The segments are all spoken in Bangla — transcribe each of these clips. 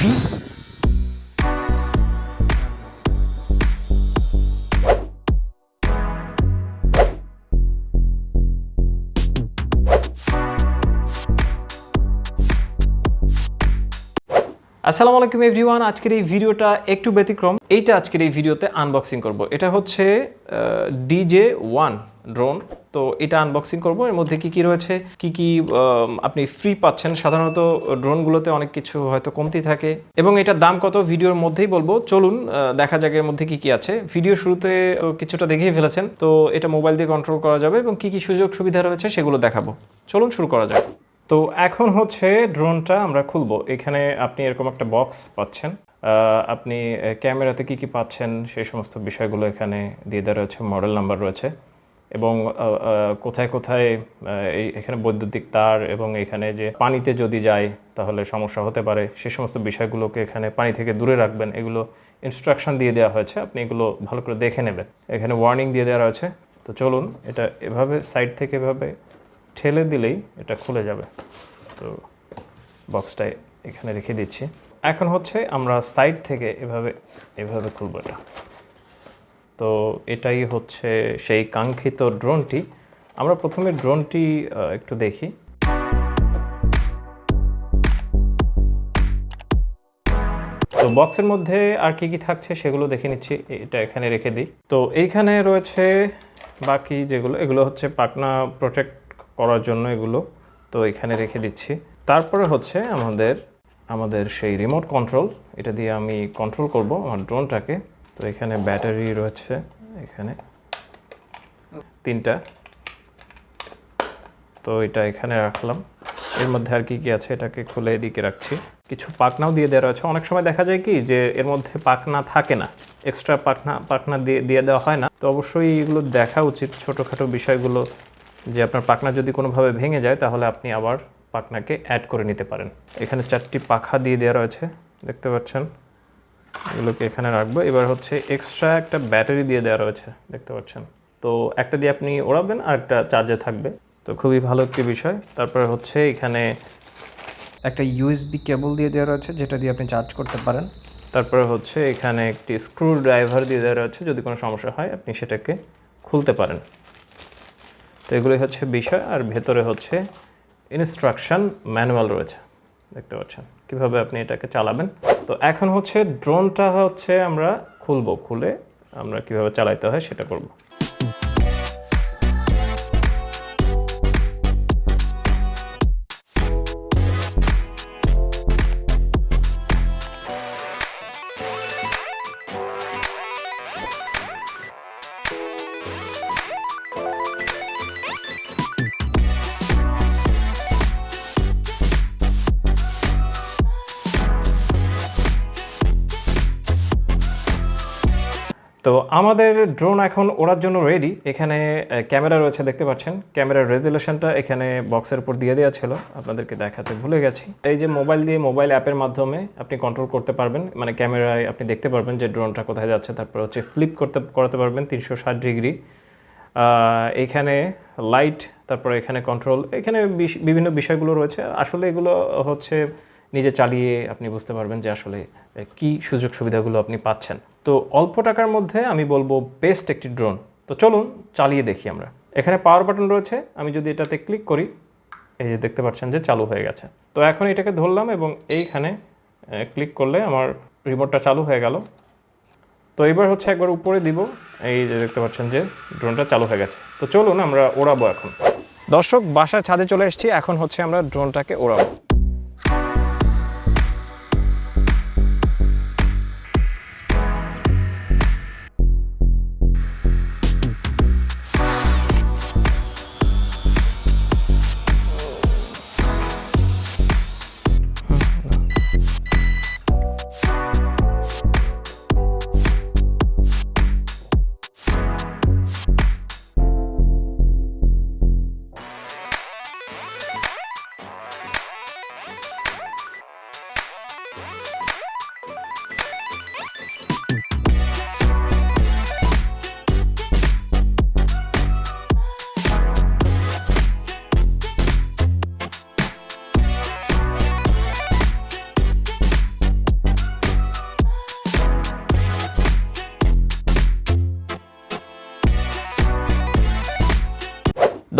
আসসালামু আলাইকুম এভরিওয়ান, আজকের এই ভিডিওটা একটু ব্যতিক্রম। এইটা আজকের এই ভিডিওতে আনবক্সিং করব। এটা হচ্ছে dj1 ড্রোন। তো এটা আনবক্সিং করব। এর মধ্যে কি কি রয়েছে, কি কি আপনি ফ্রি পাচ্ছেন। সাধারণত ড্রোনগুলোতে অনেক কিছু হয়তো কমতি থাকে এবং এটার দাম কত ভিডিওর মধ্যেই বলবো। চলুন দেখা যাক এর মধ্যে কি কি আছে। ভিডিও শুরুতে কিছুটা দেখিয়ে ফেলেছেন, তো এটা মোবাইল দিয়ে কন্ট্রোল করা যাবে এবং কি কি সুযোগ সুবিধা রয়েছে সেগুলো দেখাবো। চলুন শুরু করা যাক। তো এখন হচ্ছে ড্রোনটা আমরা খুলবো। এখানে আপনি এরকম একটা বক্স পাচ্ছেন, আপনি ক্যামেরাতে কি কি পাচ্ছেন সেই সমস্ত বিষয়গুলো এখানে দিয়ে দেওয়া রয়েছে, মডেল নাম্বার রয়েছে এবং কোথায় কোথায় এখানে বৈদ্যুতিক তার এবং এখানে যে পানিতে যদি যায় তাহলে সমস্যা হতে পারে সেই সমস্ত বিষয়গুলোকে এখানে পানি থেকে দূরে রাখবেন, এগুলো ইনস্ট্রাকশন দিয়ে দেওয়া হয়েছে। আপনি এগুলো ভালো করে দেখে নেবেন। এখানে ওয়ার্নিং দিয়ে দেওয়া রয়েছে। তো চলুন, এটা এভাবে সাইড থেকে এভাবে ঠেলে দিলেই এটা খুলে যাবে। তো বক্সটা এখানে রেখে দিচ্ছি। এখন হচ্ছে আমরা সাইড থেকে এভাবে খুলব এটা। তো এটাই হচ্ছে সেই কাঙ্ক্ষিত ড্রোনটি। আমরা প্রথমে ড্রোনটি একটু দেখি। তো বক্সের মধ্যে আর কি কি থাকছে সেগুলো দেখে নিচ্ছি। এটা এখানে রেখে দিই। তো এইখানে রয়েছে বাকি যেগুলো, এগুলো হচ্ছে পাখনা প্রোটেক্ট করার জন্য এগুলো, তো এখানে রেখে দিচ্ছি। তারপরে হচ্ছে আমাদের সেই রিমোট কন্ট্রোল, এটা দিয়ে আমি কন্ট্রোল করব আমার ড্রোনটাকে। তো এখানে ব্যাটারি রয়েছে, এখানে 3টা। তো এটা এখানে রাখলাম। এর মধ্যে আর কি কি আছে এটাকে খুলে এদিকে রাখছি। কিছু পাখনাও দিয়ে দেওয়া রয়েছে। অনেক সময় দেখা যায় কি যে এর মধ্যে পাখনা থাকে না, এক্সট্রা পাখনা দিয়ে দেওয়া হয় না। তো অবশ্যই এগুলো দেখা উচিত, ছোটোখাটো বিষয়গুলো, যে আপনার পাখনা যদি কোনোভাবে ভেঙে যায় তাহলে আপনি আবার পাখনাকে অ্যাড করে নিতে পারেন। এখানে 4টি পাখা দিয়ে দেওয়া রয়েছে, দেখতে পাচ্ছেন। এগুলোকে এখানে রাখবো। এবার হচ্ছে এক্সট্রা একটা ব্যাটারি দিয়ে দেওয়া রয়েছে, দেখতে পাচ্ছেন। তো একটা দিয়ে আপনি ওড়াবেন আর একটা চার্জে থাকবে, তো খুবই ভালো একটি বিষয়। তারপরে হচ্ছে এখানে একটা ইউএসবি কেবল দিয়ে দেওয়া রয়েছে, যেটা দিয়ে আপনি চার্জ করতে পারেন। তারপরে হচ্ছে এখানে একটি স্ক্রু ড্রাইভার দিয়ে দেওয়া রয়েছে, যদি কোনো সমস্যা হয় আপনি সেটাকে খুলতে পারেন। তো এগুলোই হচ্ছে বিষয়। আর ভেতরে হচ্ছে ইনস্ট্রাকশন ম্যানুয়াল রয়েছে, দেখতে পাচ্ছেন কীভাবে আপনি এটাকে চালাবেন। তো এখন হচ্ছে ড্রোনটা হচ্ছে আমরা খুলে আমরা কীভাবে চালাইতে হয় সেটা করব। তো আমাদের ড্রোন এখন ওড়ার জন্য রেডি। এখানে ক্যামেরা রয়েছে, দেখতে পাচ্ছেন। ক্যামেরার রেজুলেশনটা এখানে বক্সের উপর দিয়ে দেওয়া ছিল, আপনাদেরকে দেখাতে ভুলে গেছি। এই যে মোবাইল অ্যাপের মাধ্যমে আপনি কন্ট্রোল করতে পারবেন, মানে ক্যামেরায় আপনি দেখতে পারবেন যে ড্রোনটা কোথায় যাচ্ছে। তারপর হচ্ছে ফ্লিপ করাতে পারবেন 360 ডিগ্রি। এখানে লাইট, তারপর এখানে কন্ট্রোল, এখানে বিভিন্ন বিষয়গুলো রয়েছে। আসলে এগুলো হচ্ছে নিজে চালিয়ে আপনি বুঝতে পারবেন যে আসলে কি সুযোগ সুবিধাগুলো আপনি পাচ্ছেন। তো অল্প টাকার মধ্যে আমি বলবো বেস্ট একটি ড্রোন। তো চলুন চালিয়ে দেখি আমরা। এখানে পাওয়ার বাটন রয়েছে, আমি যদি এটাতে ক্লিক করি, এই যে দেখতে পাচ্ছেন যে চালু হয়ে গেছে। তো এখন এটাকে ধরলাম এবং এইখানে ক্লিক করলে আমার রিমোটটা চালু হয়ে গেল। তো এবার হচ্ছে একবার উপরে দিব, এই যে দেখতে পাচ্ছেন যে ড্রোনটা চালু হয়ে গেছে। তো চলুন আমরা ওড়াবো এখন। দর্শক, বাসার ছাদে চলে এসেছি, এখন হচ্ছে আমরা ড্রোনটাকে ওড়াবো।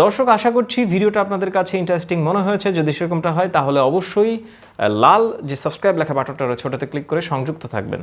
দর্শক, আশা করছি ভিডিওটা আপনাদের কাছে ইন্টারেস্টিং মনে হয়েছে। যদি সেরকমটা হয় তাহলে অবশ্যই লাল যে সাবস্ক্রাইব লেখা বাটনটা রয়েছে ওটাতে ক্লিক করে সংযুক্ত থাকবেন।